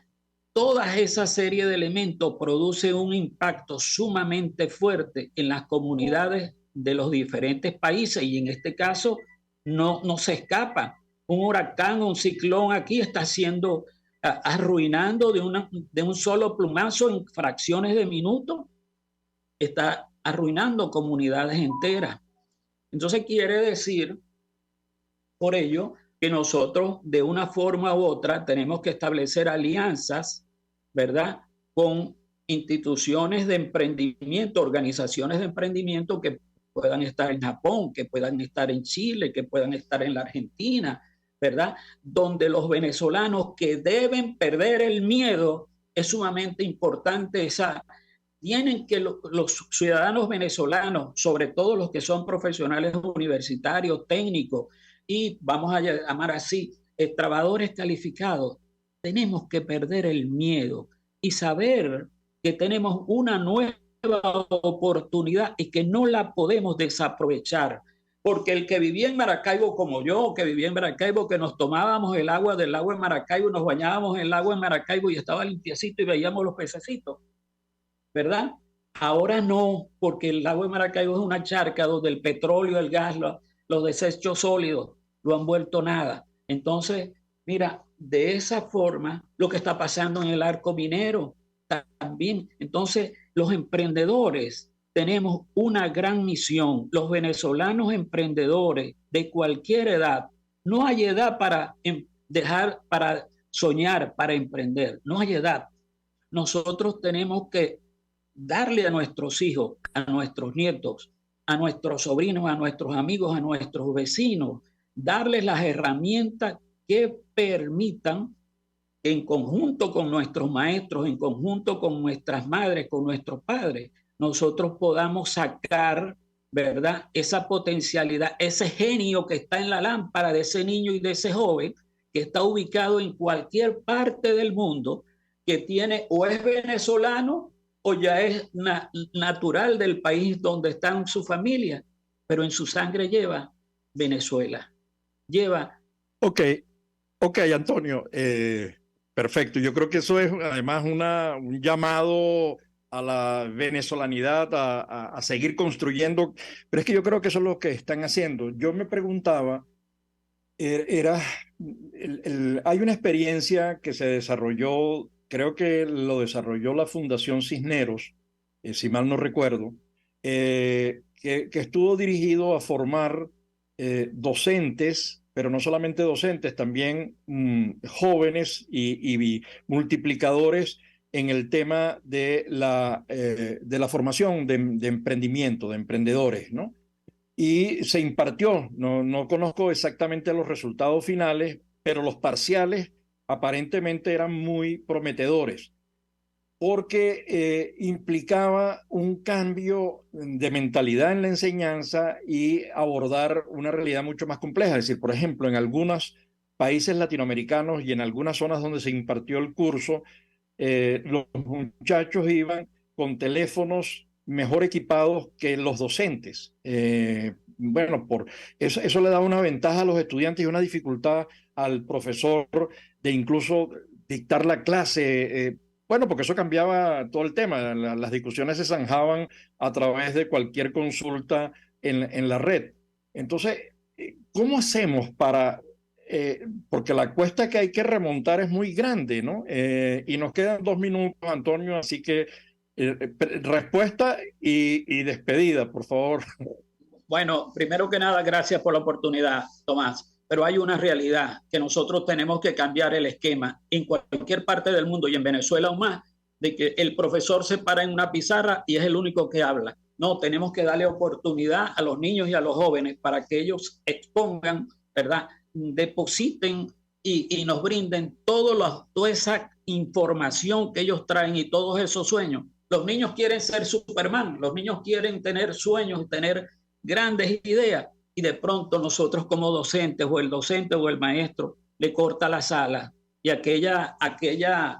Toda esa serie de elementos produce un impacto sumamente fuerte en las comunidades de los diferentes países, y en este caso no se escapa. Un huracán o un ciclón aquí está haciendo, arruinando de un solo plumazo en fracciones de minutos, está arruinando comunidades enteras. Entonces quiere decir, por ello, que nosotros de una forma u otra tenemos que establecer alianzas, ¿verdad?, con instituciones de emprendimiento, organizaciones de emprendimiento que puedan estar en Japón, que puedan estar en Chile, que puedan estar en la Argentina, ¿verdad? Donde los venezolanos que deben perder el miedo, es sumamente importante tienen que los ciudadanos venezolanos, sobre todo los que son profesionales universitarios, técnicos, y vamos a llamar así, trabajadores calificados, tenemos que perder el miedo y saber que tenemos una nueva oportunidad y que no la podemos desaprovechar. Porque el que vivía en Maracaibo como yo, que vivía en Maracaibo, que nos tomábamos el agua del lago de Maracaibo, nos bañábamos en el agua de Maracaibo y estaba limpiecito y veíamos los pececitos, ¿verdad? Ahora no, porque el lago de Maracaibo es una charca donde el petróleo, el gas, los desechos sólidos lo han vuelto nada. Entonces, mira, de esa forma, lo que está pasando en el arco minero también. Entonces, los emprendedores tenemos una gran misión. Los venezolanos emprendedores de cualquier edad, no hay edad para para soñar, para emprender, no hay edad. Nosotros tenemos que darle a nuestros hijos, a nuestros nietos, a nuestros sobrinos, a nuestros amigos, a nuestros vecinos, darles las herramientas que permitan, en conjunto con nuestros maestros, en conjunto con nuestras madres, con nuestros padres, nosotros podamos sacar, ¿verdad?, esa potencialidad, ese genio que está en la lámpara de ese niño y de ese joven que está ubicado en cualquier parte del mundo, que tiene o es venezolano o ya es natural del país donde está su familia, pero en su sangre lleva Venezuela. Lleva. Ok, Antonio. Perfecto. Yo creo que eso es además un llamado a la venezolanidad, a seguir construyendo, pero es que yo creo que eso es lo que están haciendo. Yo me preguntaba, hay una experiencia que se desarrolló, creo que lo desarrolló la Fundación Cisneros, si mal no recuerdo, que estuvo dirigido a formar docentes, pero no solamente docentes, también jóvenes y multiplicadores en el tema de la formación de emprendimiento, de emprendedores, ¿no? Y se impartió, no conozco exactamente los resultados finales, pero los parciales aparentemente eran muy prometedores, porque implicaba un cambio de mentalidad en la enseñanza y abordar una realidad mucho más compleja. Es decir, por ejemplo, en algunos países latinoamericanos y en algunas zonas donde se impartió el curso, los muchachos iban con teléfonos mejor equipados que los docentes. Bueno, eso le da una ventaja a los estudiantes y una dificultad al profesor de incluso dictar la clase. Bueno, porque eso cambiaba todo el tema. Las discusiones se zanjaban a través de cualquier consulta en la red. Entonces, ¿cómo hacemos para...? Porque la cuesta que hay que remontar es muy grande, ¿no? Y nos quedan 2 minutos, Antonio, así que respuesta y despedida, por favor. Bueno, primero que nada, gracias por la oportunidad, Tomás. Pero hay una realidad que nosotros tenemos que cambiar el esquema en cualquier parte del mundo y en Venezuela aún más, de que el profesor se para en una pizarra y es el único que habla. No, tenemos que darle oportunidad a los niños y a los jóvenes para que ellos expongan, ¿verdad? Depositen y nos brinden toda esa información que ellos traen y todos esos sueños. Los niños quieren ser Superman, los niños quieren tener sueños y tener grandes ideas, y de pronto nosotros como docentes o el docente o el maestro le corta las alas y aquella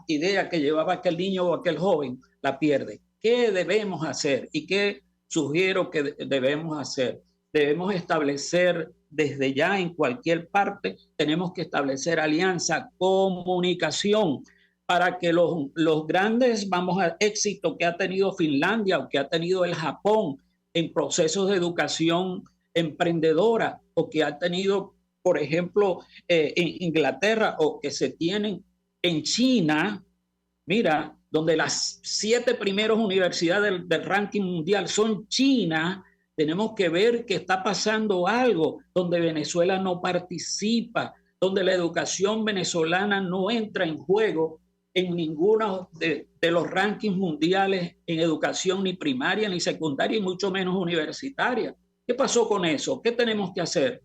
idea que llevaba aquel niño o aquel joven la pierde. ¿Qué debemos hacer y qué sugiero que debemos hacer? Debemos establecer desde ya en cualquier parte, tenemos que establecer alianza, comunicación, para que los grandes éxitos que ha tenido Finlandia o que ha tenido el Japón en procesos de educación emprendedora o que ha tenido, por ejemplo, en Inglaterra o que se tienen en China, mira, donde las 7 primeras universidades del ranking mundial son China, tenemos que ver que está pasando algo donde Venezuela no participa, donde la educación venezolana no entra en juego en ninguno de los rankings mundiales en educación ni primaria ni secundaria y mucho menos universitaria. ¿Qué pasó con eso? ¿Qué tenemos que hacer?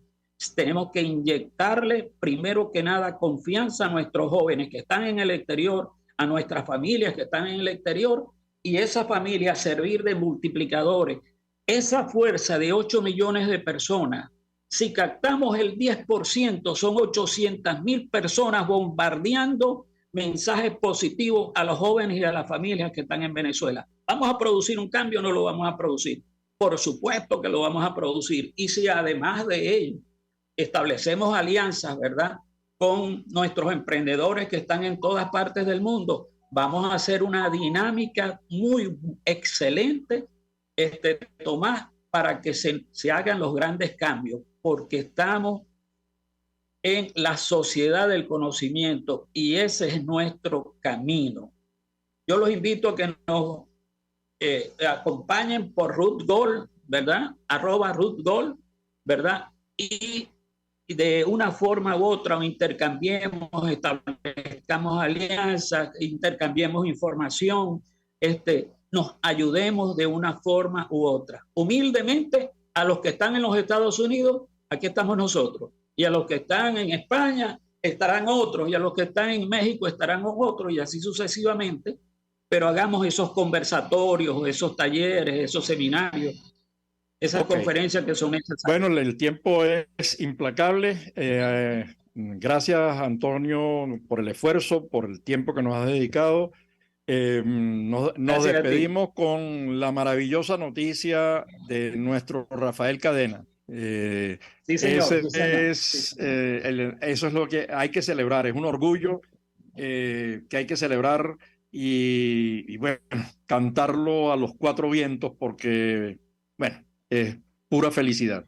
Tenemos que inyectarle primero que nada confianza a nuestros jóvenes que están en el exterior, a nuestras familias que están en el exterior, y esa familia servir de multiplicadores. Esa fuerza de 8 millones de personas, si captamos el 10%, son 800.000 personas bombardeando mensajes positivos a los jóvenes y a las familias que están en Venezuela. ¿Vamos a producir un cambio o no lo vamos a producir? Por supuesto que lo vamos a producir. Y si además de ello establecemos alianzas, ¿verdad?, con nuestros emprendedores que están en todas partes del mundo, vamos a hacer una dinámica muy excelente, Tomás, para que se hagan los grandes cambios, porque estamos en la sociedad del conocimiento y ese es nuestro camino. Yo los invito a que nos acompañen por Ruth Gold, ¿verdad? @RuthGold, ¿verdad? Y de una forma u otra intercambiemos, establezcamos alianzas, intercambiemos información, nos ayudemos de una forma u otra. Humildemente, a los que están en los Estados Unidos, aquí estamos nosotros. Y a los que están en España estarán otros, y a los que están en México estarán otros, y así sucesivamente. Pero hagamos esos conversatorios, esos talleres, esos seminarios, esas conferencias que son necesarias. Bueno, el tiempo es implacable. Gracias, Antonio, por el esfuerzo, por el tiempo que nos has dedicado. Nos despedimos con la maravillosa noticia de nuestro Rafael Cadena. Sí, señor, eso es lo que hay que celebrar, es un orgullo que hay que celebrar y bueno, cantarlo a los 4 vientos porque, bueno, es pura felicidad.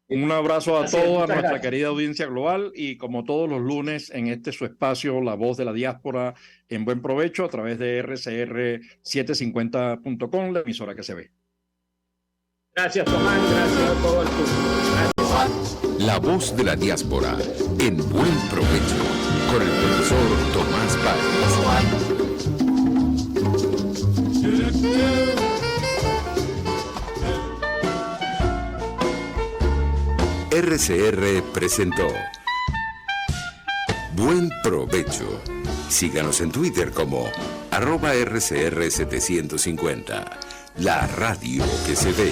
Un abrazo a toda nuestra querida audiencia global y como todos los lunes en su espacio, La Voz de la Diáspora, en buen provecho a través de rcr750.com, la emisora que se ve. Gracias, Tomás. Gracias a todo el público. La Voz de la Diáspora, en buen provecho, con el profesor Tomás Páez. RCR presentó Buen Provecho. Síganos en Twitter como @RCR750. La radio que se ve.